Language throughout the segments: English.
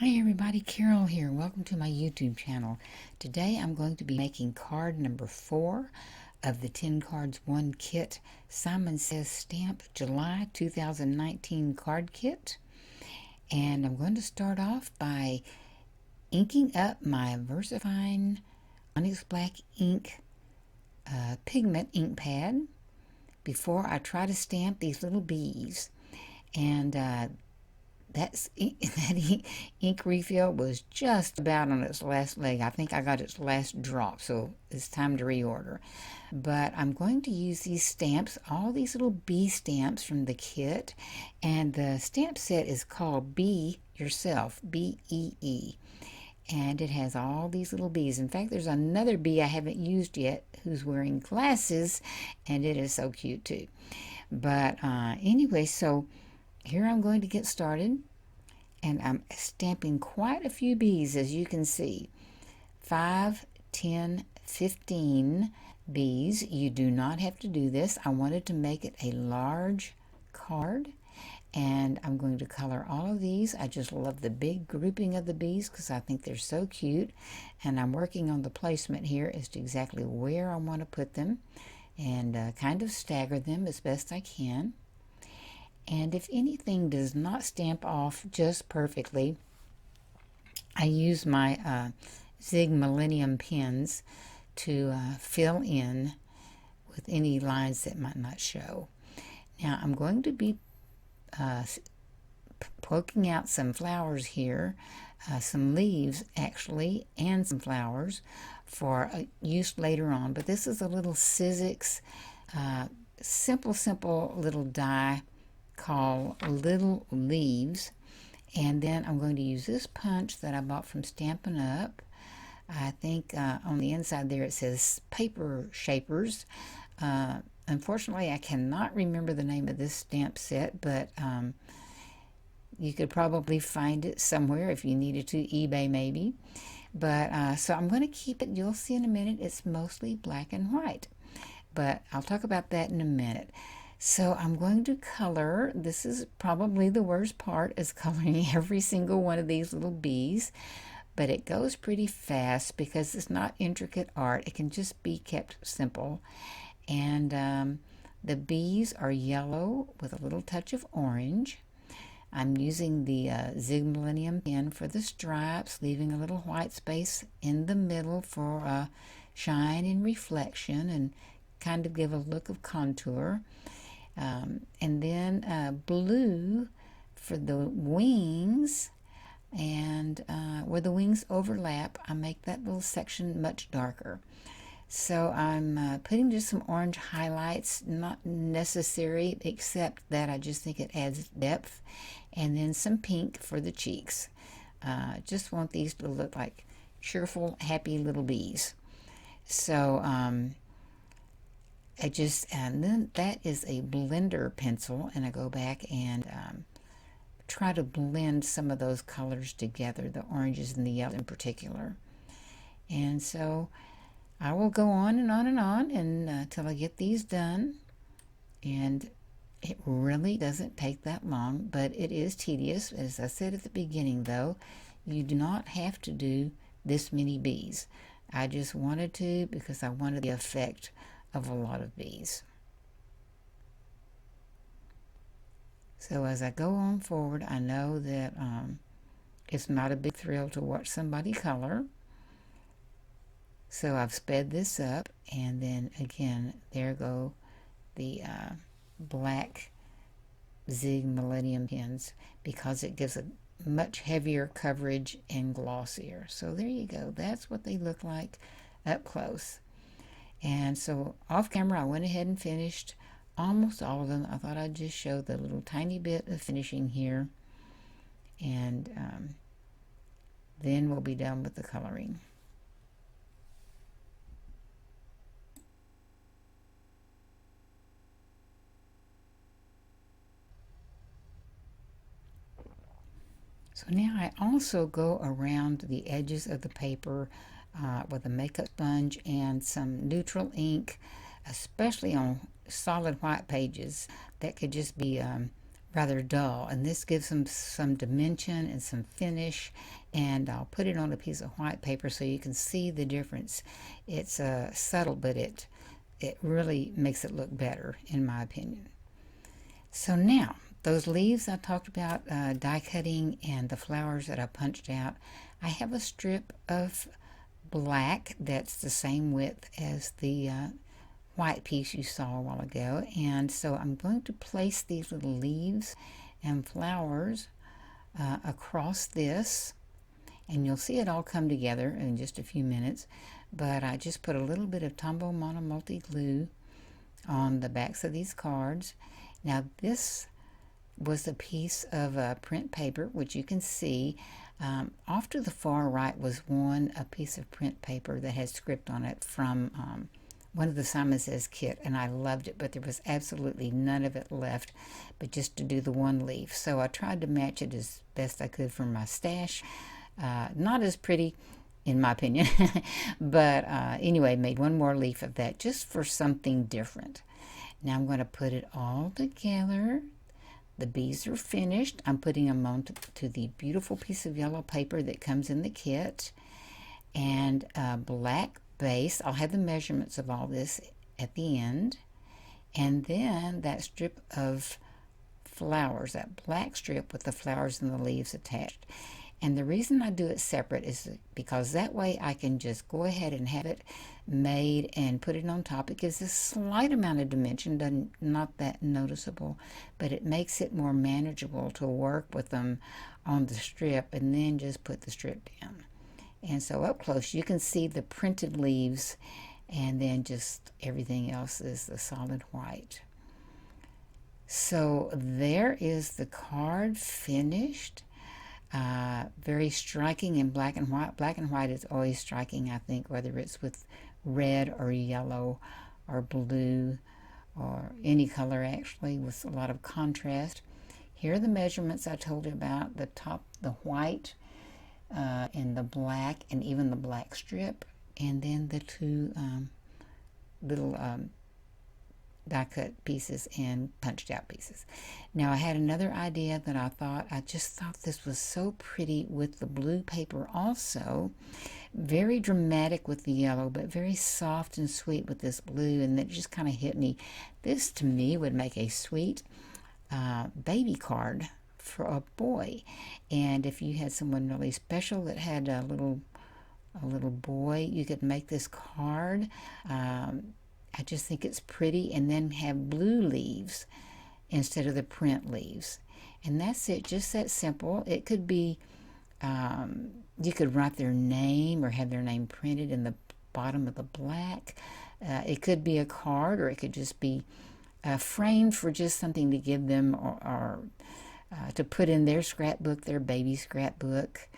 Hi everybody, Carol here. Welcome to my YouTube channel. Today I'm going to be making card number 4 of the 10 Cards 1 Kit Simon Says Stamp July 2019 card kit. And I'm going to start off by inking up my VersaFine Onyx Black ink pigment ink pad before I try to stamp these little bees. And that ink refill was just about on its last leg. I think I got its last drop, so it's time to reorder. But I'm going to use these stamps, all these little bee stamps from the kit, and the stamp set is called Bee Yourself, B-E-E. And it has all these little bees. In fact, there's another bee I haven't used yet who's wearing glasses, and it is so cute too. But anyway, so here I'm going to get started, and I'm stamping quite a few bees, as you can see. 5, 10, 15 bees. You do not have to do this. I wanted to make it a large card, and I'm going to color all of these. I just love the big grouping of the bees because I think they're so cute, and I'm working on the placement here as to exactly where I want to put them, and kind of stagger them as best I can. And if anything does not stamp off just perfectly, I use my Zig Millennium pens to fill in with any lines that might not show. Now I'm going to be poking out some flowers here, some leaves actually, and some flowers for use later on. But this is a little Sizzix simple little die called Little Leaves. And then I'm going to use this punch that I bought from Stampin' Up. I think on the inside there it says Paper Shapers. Unfortunately, I cannot remember the name of this stamp set, but you could probably find it somewhere if you needed to, eBay maybe. But so I'm going to keep it, you'll see in a minute, it's mostly black and white. But I'll talk about that in a minute. So I'm going to color. This is probably the worst part, is coloring every single one of these little bees. But it goes pretty fast because it's not intricate art. It can just be kept simple. And the bees are yellow with a little touch of orange. I'm using the Zig Millennium pen for the stripes, leaving a little white space in the middle for shine and reflection and kind of give a look of contour. And then blue for the wings, and where the wings overlap, I make that little section much darker. So I'm putting just some orange highlights, not necessary, except that I just think it adds depth, and then some pink for the cheeks. Just want these to look like cheerful, happy little bees. So and then that is a blender pencil, and I go back and try to blend some of those colors together, the oranges and the yellow in particular. And so I will go on and on and on until I get these done. And it really doesn't take that long, but it is tedious. As I said at the beginning, though, you do not have to do this many bees. I just wanted to because I wanted the effect of a lot of bees. So as I go on forward, I know that it's not a big thrill to watch somebody color. So I've sped this up, and then again, there go the black Zig Millennium pens, because it gives a much heavier coverage and glossier. So there you go. That's what they look like up close. And so off camera, I went ahead and finished almost all of them. I thought I'd just show the little tiny bit of finishing here, and then we'll be done with the coloring. So now I also go around the edges of the paper with a makeup sponge and some neutral ink, especially on solid white pages that could just be rather dull, and this gives them some dimension and some finish. And I'll put it on a piece of white paper so you can see the difference. It's subtle, but it really makes it look better, in my opinion. So now, those leaves I talked about, die cutting, and the flowers that I punched out, I have a strip of black that's the same width as the white piece you saw a while ago. And so I'm going to place these little leaves and flowers across this, and you'll see it all come together in just a few minutes. But I just put a little bit of Tombow Mono Multi glue on the backs of these cards. Now this was a piece of print paper, which you can see. Off to the far right was a piece of print paper that had script on it from one of the Simon Says kit, and I loved it, but there was absolutely none of it left but just to do the one leaf. So I tried to match it as best I could for my stash. Not as pretty, in my opinion, but anyway, made one more leaf of that just for something different. Now I'm going to put it all together. The bees are finished. I'm putting them on to the beautiful piece of yellow paper that comes in the kit, and a black base. I'll have the measurements of all this at the end. And then that strip of flowers, that black strip with the flowers and the leaves attached. And the reason I do it separate is because that way I can just go ahead and have it made and put it on top. It gives a slight amount of dimension, not that noticeable, but it makes it more manageable to work with them on the strip, and then just put the strip down. And so up close you can see the printed leaves, and then just everything else is the solid white. So there is the card finished. Very striking in black and white. Black and white is always striking, I think, whether it's with red or yellow or blue or any color, actually, with a lot of contrast. Here are the measurements I told you about: the top, the white, and the black, and even the black strip, and then the two little die cut pieces and punched out pieces. Now I had another idea that I just thought this was so pretty with the blue paper also. Very dramatic with the yellow, but very soft and sweet with this blue, and that just kind of hit me. This to me would make a sweet baby card for a boy. And if you had someone really special that had a little boy, you could make this card. I just think it's pretty, and then have blue leaves instead of the print leaves. And that's it, just that simple. It could be, you could write their name or have their name printed in the bottom of the black. It could be a card, or it could just be framed for just something to give them, or to put in their scrapbook, their baby scrapbook.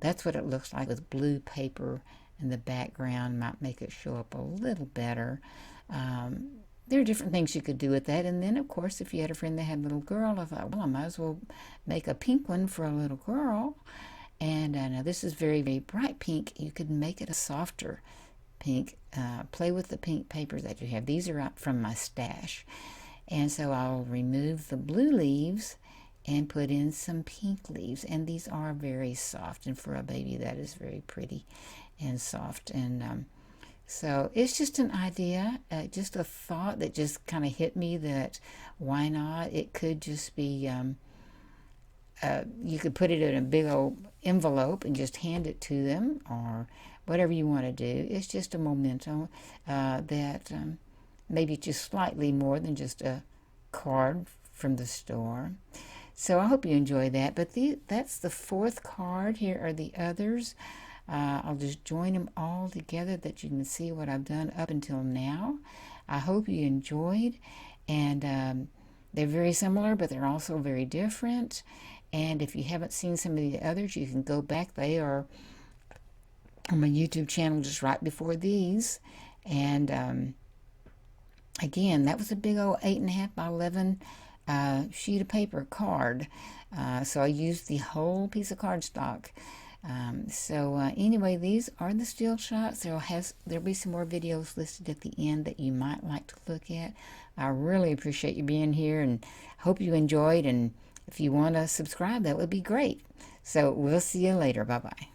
That's what it looks like with blue paper in the background. Might make it show up a little better. There are different things you could do with that. And then, of course, if you had a friend that had a little girl, I thought, well, I might as well make a pink one for a little girl. And now this is very, very bright pink. You could make it a softer pink. Play with the pink paper that you have. These are out from my stash. And so I'll remove the blue leaves and put in some pink leaves. And these are very soft. And for a baby, that is very pretty and soft. And so it's just an idea, just a thought that just kind of hit me, that why not? It could just be, you could put it in a big old envelope and just hand it to them, or whatever you want to do. It's just a memento that maybe just slightly more than just a card from the store. So I hope you enjoy that. But that's the fourth card. Here are the others. I'll just join them all together that you can see what I've done up until now. I hope you enjoyed. And they're very similar, but they're also very different. And if you haven't seen some of the others, you can go back. They are on my YouTube channel just right before these. And again, that was a big old 8.5 by 11 sheet of paper card. So I used the whole piece of cardstock. Anyway, these are the still shots. There'll be some more videos listed at the end that you might like to look at. I really appreciate you being here and hope you enjoyed. And if you want to subscribe, that would be great. So we'll see you later. Bye-bye.